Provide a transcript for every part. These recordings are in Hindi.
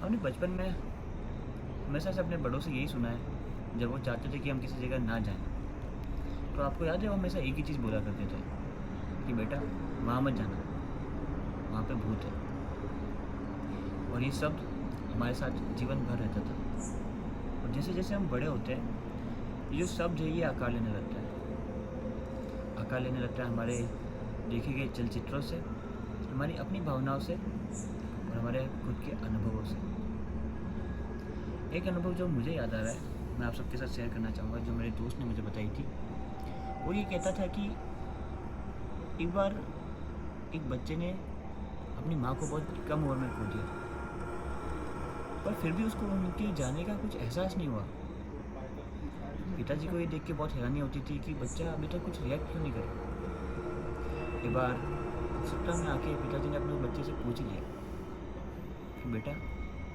हमने बचपन में हमेशा से अपने बड़ों से यही सुना है, जब वो चाहते थे कि हम किसी जगह ना जाएं, तो आपको याद है वो हमेशा एक ही चीज़ बोला करते थे कि बेटा वहाँ मत जाना, वहाँ पे भूत है। और ये शब्द हमारे साथ जीवन भर रहता था। और जैसे जैसे हम बड़े होते हैं, ये जो शब्द है ये आकार लेने लगता है। आकार लेने लगता है हमारे देखे गए चलचित्रों से, हमारी अपनी भावनाओं से और हमारे खुद के अनुभवों से। एक अनुभव जो मुझे याद आ रहा है, मैं आप सबके साथ शेयर करना चाहूँगा, जो मेरे दोस्त ने मुझे बताई थी। वो ये कहता था कि एक बार एक बच्चे ने अपनी माँ को बहुत कम उम्र में खो दिया, पर फिर भी उसको उनके जाने का कुछ एहसास नहीं हुआ। पिताजी को ये देख के बहुत हैरानी होती थी कि बच्चा अभी तक कुछ रिएक्ट क्यों नहीं कर। एक बार सप्ताह में आके पिताजी ने अपने बच्चे से पूछ लिया कि बेटा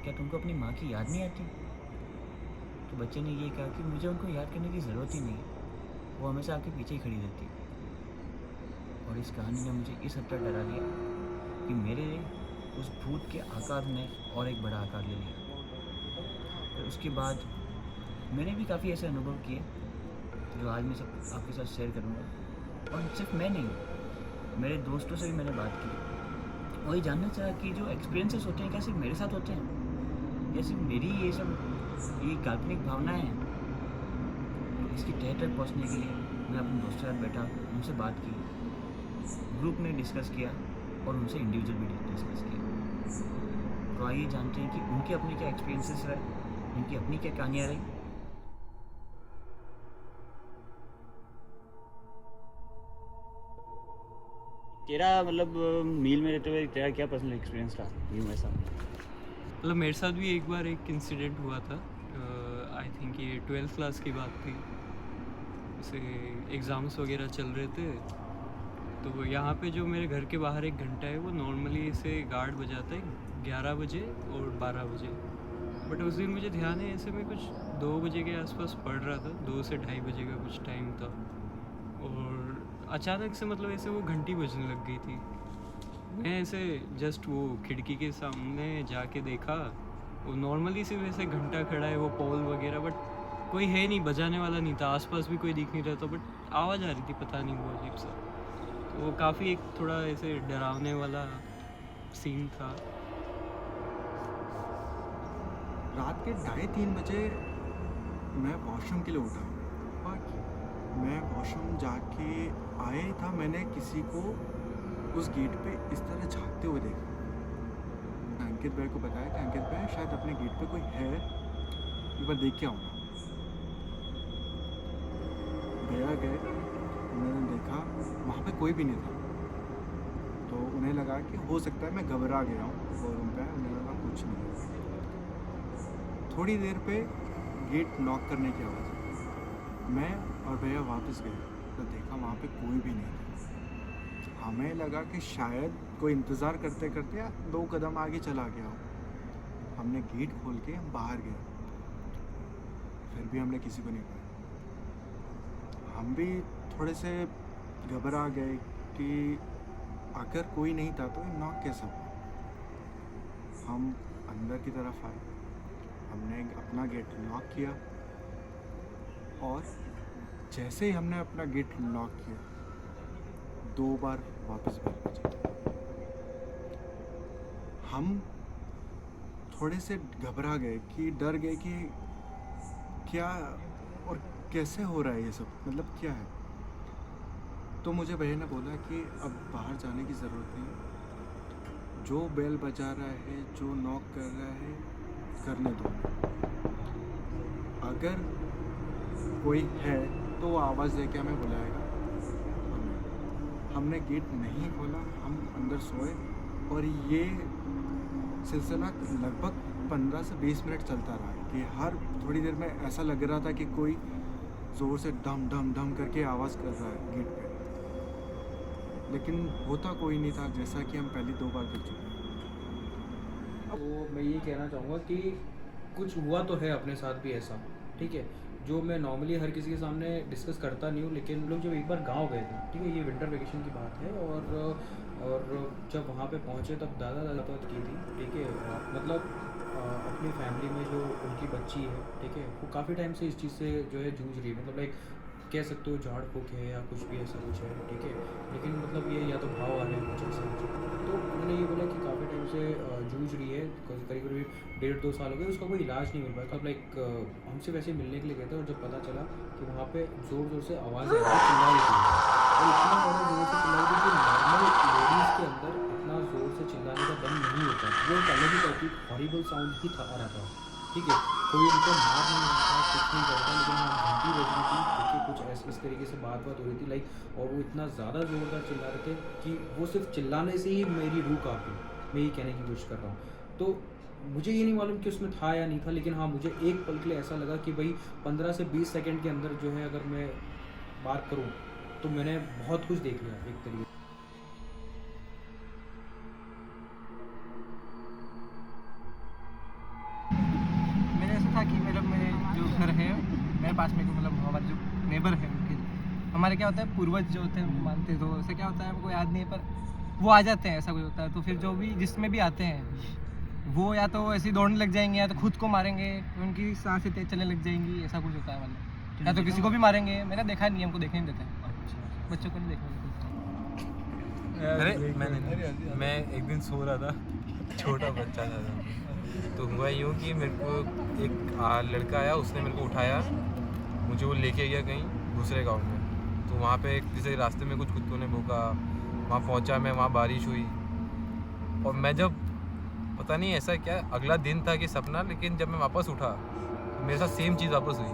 क्या तुमको अपनी माँ की याद नहीं आती। तो बच्चे ने ये कहा कि मुझे उनको याद करने की ज़रूरत ही नहीं है, वो हमेशा आपके पीछे ही खड़ी रहती है। और इस कहानी ने मुझे इस हद तक डरा दिया कि मेरे उस भूत के आकार ने और एक बड़ा आकार ले लिया। और उसके बाद मैंने भी काफ़ी ऐसे अनुभव किए जो आज मैं सब आपके साथ शेयर करूँगा। और सिर्फ मैं नहीं, मेरे दोस्तों से भी मैंने बात की और ये जानना चाहा कि जो एक्सपीरियंसेस होते हैं क्या सिर्फ मेरे साथ होते हैं या सिर्फ मेरी ये सब ये काल्पनिक भावनाएं हैं। तो इसकी तह तक पहुँचने के लिए मैं अपने दोस्तों के साथ बैठा, उनसे बात की, ग्रुप में डिस्कस किया और उनसे इंडिविजुअल भी डिस्कस किया। तो आइए जानते हैं कि उनके अपने क्या एक्सपीरियंसेस रहे, उनकी अपनी क्या कहानियाँ रही। तेरा मतलब मील में रहते हुए तेरा क्या पर्सनल एक्सपीरियंस था यूँ ऐसा? मतलब मेरे साथ भी एक बार एक इंसिडेंट हुआ था। आई थिंक ये 12th क्लास की बात थी। जैसे एग्ज़ाम्स वगैरह चल रहे थे, तो वो यहाँ पे जो मेरे घर के बाहर एक घंटा है वो नॉर्मली इसे गार्ड बजाता है 11 बजे और 12 बजे। बट उस दिन मुझे ध्यान है ऐसे में कुछ 2 बजे के आसपास पड़ रहा था, 2 से ढाई बजे का कुछ टाइम था। और अचानक से मतलब ऐसे वो घंटी बजने लग गई थी। मैं ऐसे जस्ट वो खिड़की के सामने जाके देखा, वो नॉर्मली सिर्फ ऐसे घंटा खड़ा है, वो पोल वगैरह, बट कोई है नहीं, बजाने वाला नहीं था, आसपास भी कोई दिख नहीं रहा था, बट आवाज़ आ रही थी, पता नहीं वो अजीब सा। तो वो काफ़ी एक थोड़ा ऐसे डरावने वाला सीन था। रात के 2:30 बजे मैं वॉशरूम के लिए उठा और मैं वॉशरूम जाके आया था, मैंने किसी को उस गेट पे इस तरह झाँकते हुए देखा। अंकित भाई को बताया कि अंकित भाई शायद अपने गेट पे कोई है, एक बार देख के आऊँगा। भैया गए, उन्होंने देखा वहाँ पे कोई भी नहीं था। तो उन्हें लगा कि हो सकता है मैं घबरा गया हूँ, शोरूम पे उन्हें लगा कुछ नहीं है। थोड़ी देर पे गेट नॉक करने की आवाज़ आई। मैं और भैया वापस गए तो देखा वहाँ पे कोई भी नहीं था। हमें लगा कि शायद कोई इंतज़ार करते करते 2 कदम आगे चला गया हो। हमने गेट खोल के बाहर गए, फिर भी हमने किसी को नहीं पाया। हम भी थोड़े से घबरा गए कि अगर कोई नहीं था तो नॉक कैसा हुआ। हम अंदर की तरफ आए, हमने अपना गेट लॉक किया और जैसे ही हमने अपना गेट लॉक किया 2 बार वापस बेल बजी। हम थोड़े से घबरा गए कि डर गए कि क्या और कैसे हो रहा है ये सब, मतलब क्या है। तो मुझे भैया ने बोला कि अब बाहर जाने की ज़रूरत नहीं, जो बेल बजा रहा है, जो नॉक कर रहा है, करने दो। अगर कोई है तो वो आवाज़ दे के हमें बुलाएगा। हमने गेट नहीं खोला, हम अंदर सोए और ये सिलसिला लगभग 15 से 20 मिनट चलता रहा कि हर थोड़ी देर में ऐसा लग रहा था कि कोई ज़ोर से डम डम डम करके आवाज़ कर रहा है गेट पे, लेकिन होता कोई नहीं था, जैसा कि हम पहले 2 बार कर चुके हैं। तो मैं ये कहना चाहूँगा कि कुछ हुआ तो है अपने साथ भी ऐसा, ठीक है, जो मैं नॉर्मली हर किसी के सामने डिस्कस करता नहीं हूँ, लेकिन हम लोग जब एक बार गांव गए थे, ठीक है, ये विंटर वेकेशन की बात है, और जब वहाँ पे पहुँचे तब दादा बात की थी, ठीक है, मतलब अपनी फैमिली में जो उनकी बच्ची है, ठीक है, वो काफ़ी टाइम से इस चीज़ से जो है जूझ रही है, मतलब लाइक कह सकते हो झाड़ फूक है या कुछ भी ऐसा कुछ है, ठीक है, लेकिन मतलब ये या तो भाव आ रहे हैं कुछ ऐसा कुछ, तो उन्होंने ये बोला कि काफ़ी टाइम से जूझ रही है, करीब करीब 1.5-2 साल हो गए, उसका कोई इलाज नहीं मिल पाया, तो लाइक हमसे वैसे मिलने के लिए गए थे, और जब पता चला कि वहाँ पे ज़ोर ज़ोर से आवाज़ आ रही है, चिल्ला रही थी, और इतना ज़्यादा ज़ोर से चिल्ला रही थी कि नॉर्मल लेडीज़ के अंदर इतना ज़ोर से चिल्लाने का दम नहीं होता, वो एक अलग ही टाइप की हॉरिबल साउंड ही था आ रहा था, ठीक है, कोई उनको मार नहीं रहा था, कुछ नहीं कर रहा था, लेकिन हाँ घंटी बज रही थी, ठीक है, कुछ इस तरीके से बात हो रही थी लाइक, और वो इतना ज़्यादा ज़ोरदार चिल्ला रहे थे कि वो सिर्फ चिल्लाने से ही मेरी रूह काँप गई, मैं ये कहने की कोशिश कर रहा हूँ। तो मुझे ये नहीं मालूम कि उसमें था या नहीं था, लेकिन हाँ मुझे एक पल के लिए ऐसा लगा कि भाई 15 से 20 सेकंड के अंदर जो है अगर मैं बात करूँ तो मैंने बहुत कुछ देख लिया एक तरीके से। मेरे ऐसा था कि मेरे जो घर है मेरे पास में, मतलब हमारे जो नेबर है उनके, हमारे क्या होता है पूर्वज जो होते हैं उनको मानते हैं, तो ऐसा क्या होता है हमको याद नहीं है, पर वो आ जाते हैं, ऐसा कुछ होता है, तो फिर जो भी जिसमें भी आते हैं वो या तो ऐसे ही दौड़ने लग जाएंगे या तो खुद को मारेंगे, तो उनकी सांसें तेज चलने लग जाएंगी, ऐसा कुछ होता है, मतलब या तो किसी को भी मारेंगे, मैंने देखा नहीं, हमको देखने नहीं देते, बच्चों को नहीं देखने देते। अरे मैं एक दिन सो रहा था, छोटा बच्चा था, तो हुआ यूँ कि मेरे को एक लड़का आया, उसने मेरे को उठाया, मुझे वो लेके गया कहीं दूसरे गांव में, तो वहाँ पे जैसे रास्ते में कुछ कुत्तों ने भौंका, वहाँ पहुँचा मैं, वहाँ बारिश हुई, और मैं जब पता नहीं ऐसा क्या अगला दिन था कि सपना, लेकिन जब मैं वापस उठा तो मेरे साथ सेम चीज़ वापस हुई,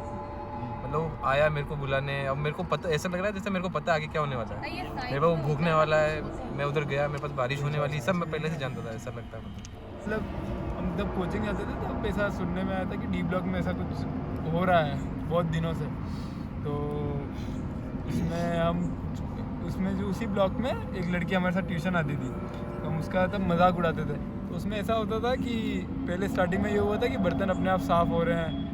मतलब वो आया मेरे को बुलाने, अब मेरे को पता, ऐसा लग रहा है जैसे मेरे को पता आगे क्या होने वाला है, मेरे को वो भूखने वाला है, मैं उधर गया, मेरे पास बारिश होने वाली, सब मैं पहले से जानता था, ऐसा लगता है मतलब हम जब कोचिंग जाते थे तब ऐसा सुनने में आया था कि डी ब्लॉक में ऐसा कुछ हो रहा है बहुत दिनों से, तो उसमें जो उसी ब्लॉक में एक लड़की हमारे साथ ट्यूशन आती थी, तो हम उसका तब मजाक उड़ाते थे, तो उसमें ऐसा होता था कि पहले स्टार्टिंग में ये हुआ था कि बर्तन अपने आप साफ़ हो रहे हैं,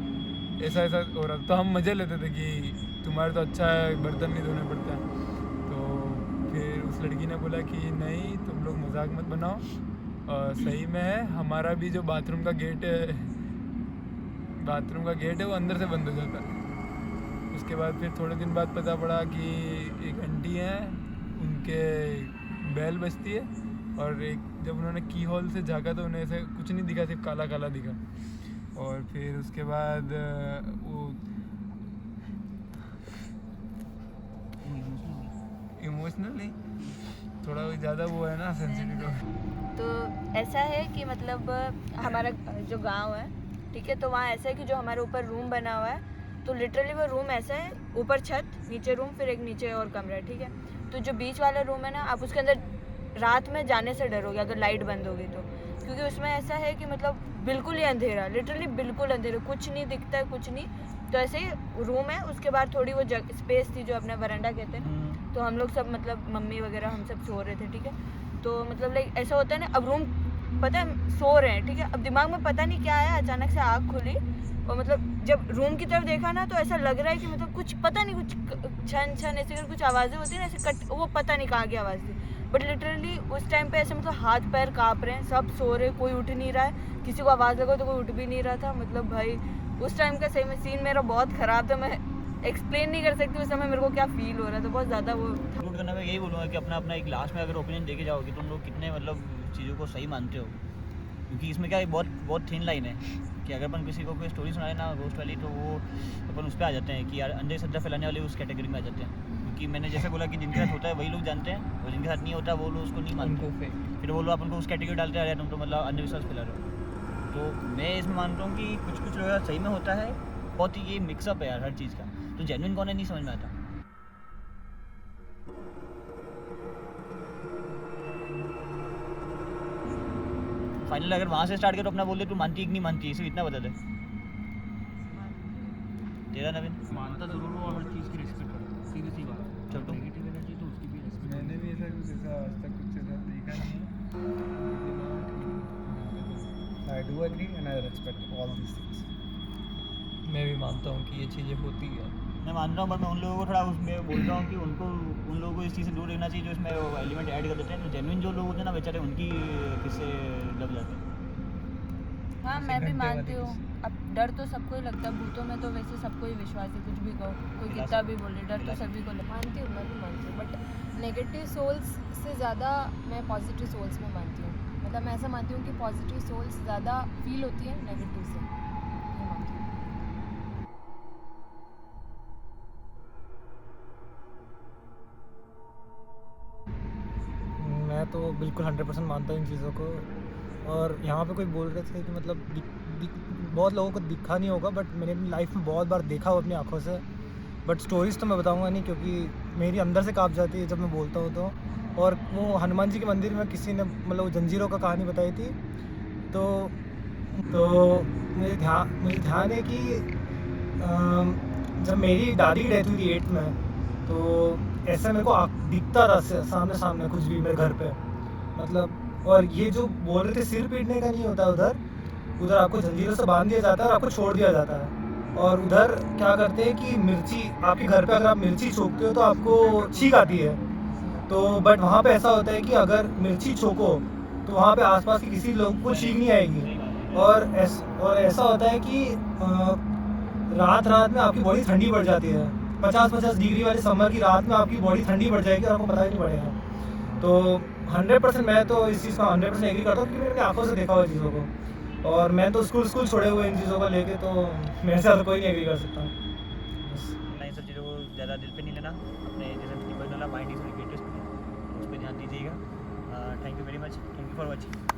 ऐसा हो रहा था, तो हम मज़े लेते थे कि तुम्हारे तो अच्छा है, बर्तन नहीं धोने पड़ते हैं, तो फिर उस लड़की ने बोला कि नहीं तुम लोग मजाक मत बनाओ, सही में है, हमारा भी जो बाथरूम का गेट है वो अंदर से बंद हो जाता है। उसके बाद फिर थोड़े दिन बाद पता पड़ा कि एक आंटी हैं, उनके बेल बजती है, और एक जब उन्होंने की होल से झाँका तो उन्हें ऐसे कुछ नहीं दिखा, सिर्फ काला काला दिखा, और फिर उसके बाद वो इमोशनल नहीं, थोड़ा ज़्यादा वो है ना सेंसिटिव। तो ऐसा है कि मतलब हमारा जो गांव है, ठीक है, तो वहाँ ऐसा है कि जो हमारे ऊपर रूम बना हुआ है, तो लिटरली वो रूम ऐसा है, ऊपर छत, नीचे रूम, फिर एक नीचे और कमरा, ठीक है, तो जो बीच वाला रूम है ना, आप उसके अंदर रात में जाने से डरोगे अगर लाइट बंद होगी तो, क्योंकि उसमें ऐसा है कि मतलब बिल्कुल ही अंधेरा, लिटरली बिल्कुल अंधेरा, कुछ नहीं दिखता है, कुछ नहीं, तो ऐसे ही रूम है, उसके बाद थोड़ी वो स्पेस थी जो अपना वरांडा कहते हैं, तो हम लोग सब मतलब मम्मी वगैरह हम सब सो रहे थे, ठीक है, तो मतलब लाइक ऐसा होता है ना, अब रूम पता है सो रहे हैं, ठीक है, अब दिमाग में पता नहीं क्या आया, अचानक से आँख खुली, और मतलब जब रूम की तरफ देखा ना, तो ऐसा लग रहा है कि मतलब कुछ पता नहीं, कुछ छन छन ऐसे कर कुछ आवाज़ें होती है ना, ऐसे कट, वो पता नहीं कहाँ की आवाज़ थी, बट लिटरली उस टाइम पे ऐसे मतलब हाथ पैर काँप रहे हैं, सब सो रहे, कोई उठ नहीं रहा है, किसी को आवाज़ लगा तो कोई उठ भी नहीं रहा था, मतलब भाई उस टाइम का सही में सीन मेरा बहुत ख़राब था, मैं एक्सप्लेन नहीं कर सकती उस समय मेरे को क्या फील हो रहा था, बहुत ज़्यादा वो था। कंक्लूड करना मैं यही बोलूँगा कि अपना अपना एक लास्ट में अगर ओपिनियन देके जाओ कि तुम लोग कितने मतलब चीज़ों को सही मानते हो, क्योंकि इसमें क्या है, बहुत बहुत थिन लाइन है कि अगर अपन किसी को कोई स्टोरी सुनाए ना घोस्ट वाली, तो वो अपन उस पर आ जाते हैं कि यार अंधे श्रद्धा फैलाने वाले उस कैटेगरी में आ जाते हैं, क्योंकि मैंने जैसे बोला कि जिनके साथ होता है वही लोग जानते हैं, और जिनके साथ नहीं होता वो लोग उसको नहीं मानते, फिर वो लोग अपन को उस कैटेगरी डालते आ रहे हैं, तुम तो मतलब अंधविश्वास फैला रहे हो। तो मैं इसमें मानता हूँ कि कुछ कुछ लोग सही में होता है, बहुत ही ये मिक्सअप है यार हर चीज़ का, तो जेन्युइन कौन है नहीं समझ में आता। फाइनल अगर वहाँ से स्टार्ट करो अपना, बोल दे तू मानती है कि नहीं मानती है, सिर्फ इतना बता दे। तेरा नवीन? मानता ज़रूर वो हर चीज़ की रिस्पेक्ट करता, सीधी सी बात, चलो नेगेटिव एनर्जी तो उसकी भी रिस्पेक्ट। मैंने भी ऐसा कुछ ऐसा आज तक कुछ ऐसा देखा नहीं है। I do agree and I respect all these things. मैं भी मानता हूँ कि ये चीज़ें होती है। मैं मान रहा हूँ, पर मैं उन लोगों को थोड़ा उसमें बोल रहा हूँ कि उनको उन लोगों को इस चीज़ से दूर रहना चाहिए जो इसमें एलिमेंट ऐड कर देते हैं। जेन्युइन जो लोग होते हैं ना बेचारे, उनकी किससे दब जाते हैं। हाँ मैं भी मानती हूँ। अब डर तो सबको ही लगता है, भूतों में तो वैसे सबको ही विश्वास है, कुछ भी कहो, कोई कितना भी बोले, डर तो सभी को लगता मानती हूँ, मैं भी मानती हूँ, बट नेगेटिव सोल्स से ज़्यादा मैं पॉजिटिव सोल्स में मानती हूँ। मतलब मैं ऐसा मानती हूँ कि पॉजिटिव सोल्स ज़्यादा फील होती है नेगेटिव से, ये मानती हूँ। मैं तो बिल्कुल 100% मानता हूँ इन चीज़ों को। और यहाँ पे कोई बोल रहे थे कि मतलब बहुत लोगों को दिखा नहीं होगा, बट मैंने अपनी लाइफ में बहुत बार देखा हो अपनी आंखों से। बट स्टोरीज तो मैं बताऊँगा नहीं, क्योंकि मेरी अंदर से काँप जाती है जब मैं बोलता हूँ तो। और वो हनुमान जी के मंदिर में किसी ने मतलब जंजीरों का कहानी बताई थी, तो मुझे ध्यान है कि जब मेरी दादी की डेथ हुई थी 8th में, तो ऐसा मेरे को दिखता था सामने कुछ भी मेरे घर पे, मतलब। और ये जो बोल रहे थे सिर पीटने का नहीं होता, उधर आपको जंजीरों से बांध दिया जाता है और आपको छोड़ दिया जाता है। और उधर क्या करते हैं कि मिर्ची, आपके घर पे अगर आप मिर्ची छोकते हो तो आपको छींक आती है। तो बट वहाँ पे ऐसा होता है कि अगर मिर्ची छोको तो वहाँ पे आसपास के किसी लोग को छींक नहीं आएगी। और ऐसा होता है कि रात में आपकी बॉडी ठंडी पड़ जाती है। 50-50 डिग्री वाले समर की रात में आपकी बॉडी ठंडी पड़ जाएगी और आपको पता ही नहीं पड़ेगा। तो 100% मैं तो इस चीज़ का 100% एग्री करता हूँ, क्योंकि मैंने आंखों से देखा हुआ चीज़ों को। और मैं तो स्कूल छोड़े हुए इन चीज़ों को लेके, तो मेरे से ज़्यादा कोई नहीं एग्री कर सकता। ना इन सब चीज़ों को ज़्यादा दिल पे नहीं लेना, अपने जैसे personal mind is very greatest, उस पर ध्यान दीजिएगा। Thank you very much, thank you for watching.